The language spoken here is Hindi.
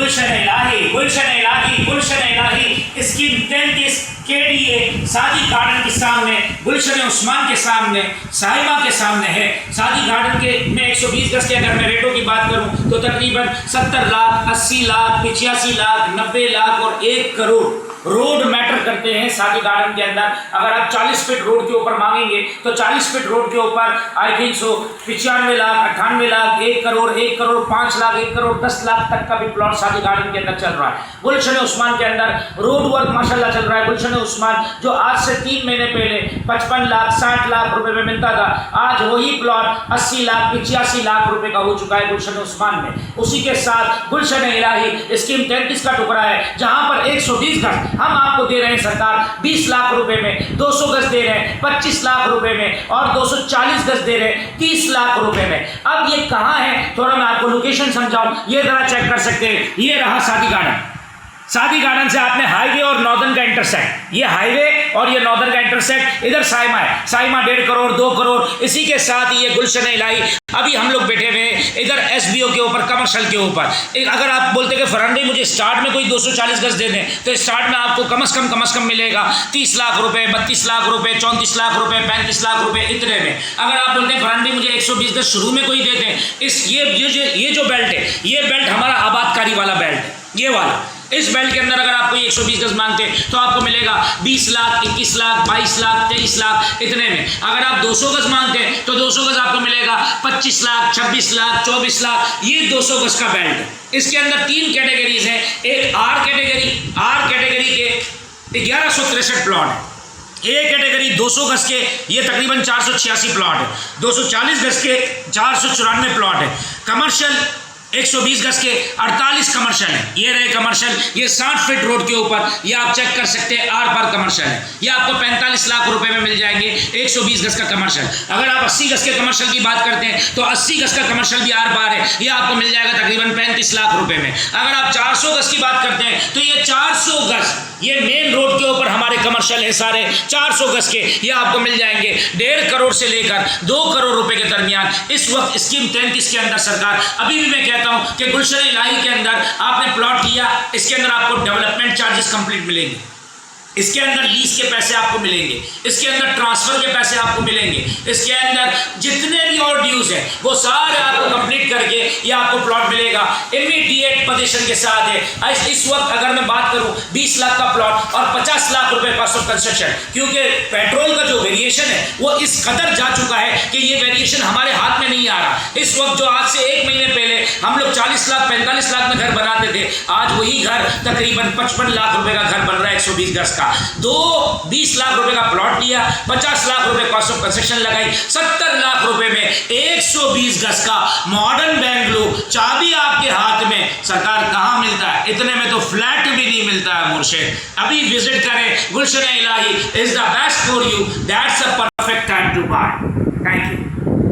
गुलशन इलाही, गुलशन इलाही, गुलशन इलाही स्कीम 33 KDA सादी गार्डन के सामने, गुलशन उस्मान के सामने, साहिबा के सामने है। सादी गार्डन के में 120 गज के अगर मैं रेटों की बात करूं तो तकरीबन 70 लाख, 80 लाख, 85 लाख, 90 लाख और 1 करोड़ रोड मैटर करते हैं सादी गार्डन के अंदर। अगर आप 40 फीट रोड के ऊपर मांगेंगे तो 40 फीट रोड के ऊपर I think so 95 lakh, 98 lakh, 1 crore, 1 crore 5 lakh, 1 crore 10 lakh तक का भी प्लॉट सादी गार्डन के अंदर चल रहा है। गुलशन उस्मान के अंदर रोड वर्क माशाल्लाह चल रहा है। गुलशन उस्मान जो आज से 3 महीने पहले 55 लाख, 60 लाख रुपए में मिलता था, आज वही प्लॉट 80 लाख, 85 लाख रुपए का हो चुका है गुलशन उस्मान में। उसी के साथ गुलशन इलाही स्कीम 33 का टुकड़ा है, जहां पर 120 गज हम आपको दे रहे हैं सरकार 20 लाख रुपए में, 200 गज दे रहे हैं 25 लाख रुपए में और 240 गज दे रहे हैं 30 लाख रुपए में। अब ये कहां है, थोड़ा मैं आपको लोकेशन समझाऊं, ये जरा चेक कर सकते हैं। ये रहा सादी गार्डन। सादी गार्डन से आपने हाईवे और नॉर्दर्न का इंटरसेक्ट, ये हाईवे और ये नॉर्दर्न का इंटरसेक्ट, इधर साइमा है, साइमा 1.5 करोड़ 2 करोड़, इसी के साथ ये गुलशन इलाही। अभी हम लोग बैठे हुए हैं इधर SBO के ऊपर, कमर्शियल के ऊपर। एक अगर आप बोलते कि फरंडी मुझे स्टार्ट में कोई 240 गज दे दें तो स्टार्ट में आपको कम से कम मिलेगा 30 लाख रुपए, 32 लाख रुपए, 34 लाख रुपए, 35 लाख रुपए, इतने में। अगर आप बोलते हैं फरंडी मुझे 120 गज शुरू में कोई दे दें, इस ये जो बेल्ट है, ये बेल्ट हमारा आबादकारी वाला बेल्ट है, ये वाला। इस बेल्ट के अंदर अगर आपको 120 गज मांगते हैं तो आपको मिलेगा 20 लाख, 21 लाख, 22 लाख, 23 लाख, इतने में। अगर आप 200 गज मांगते हैं तो 200 गज आपको मिलेगा 25 लाख, 26 लाख, 24 लाख। ये 200 गज का बेल्ट है। इसके अंदर 3 कैटेगरीज हैं। एक आर कैटेगरी के 1163 प्लॉट है। ए कैटेगरी 200 गज के ये तकरीबन 486 प्लॉट है। 240 गज के 494 प्लॉट है। कमर्शियल 120 गज के 48 कमर्शियल है। ये रहे कमर्शियल, ये 60 फीट रोड के ऊपर, ये आप चेक कर सकते हैं, आर पार कमर्शियल है। ये आपको 45 लाख रुपए में मिल जाएंगे 120 गज का कमर्शियल। अगर आप 80 गज के कमर्शियल की बात करते हैं तो 80 गज का कमर्शियल भी आर पार है, ये आपको मिल जाएगा तकरीबन 35 लाख रुपए में। अगर आप 400 गज की बात करते हैं तो ये 400 गज, ये मेन रोड के ऊपर हमारे कमर्शियल है सारे 400 गज के, ये आपको मिल जाएंगे 1.5 करोड़ से लेकर 2 करोड़ रुपए के दरमियान। इस वक्त स्कीम 33 के अंदर सरकार, अभी भी मैं कहता हूं कि गुलशन इलाही के अंदर आपने प्लॉट लिया, इसके अंदर आपको डेवलपमेंट चार्जेस कंप्लीट मिलेंगे, इसके अंदर लीज के पैसे आपको मिलेंगे, इसके अंदर ट्रांसफर के पैसे आपको मिलेंगे, इसके अंदर जितने भी और ड्यूज हैं वो सारे आपको कंप्लीट करके ये आपको प्लॉट मिलेगा इमीडिएट पोजीशन के साथ है। इस वक्त अगर मैं बात करूं 20 लाख का प्लॉट और 50 लाख रुपए कॉस्ट ऑफ कंस्ट्रक्शन, क्योंकि पेट्रोल का जो वेरिएशन है वो इस कदर जा चुका है कि ये वेरिएशन हमारे हाथ में नहीं आ रहा। इस वक्त जो आज से 1 महीने पहले हम लोग 40 लाख 45 लाख में घर बनाते थे, आज वही घर तकरीबन 55 लाख रुपए का घर बन रहा है 120 गज का। 20 लाख रुपए का प्लॉट लिया, 50 लाख रुपए कॉस्ट ऑफ कंस्ट्रक्शन लगाई, 70 लाख रुपए में 120 गज का मॉडर्न बेंगलुरु, चाबी आपके हाथ में। सरकार कहां मिलता है, इतने में तो फ्लैट भी नहीं मिलता है मुर्शिद। अभी विजिट करें, Gulshan Elahi is the best for you, that's a perfect time to bye.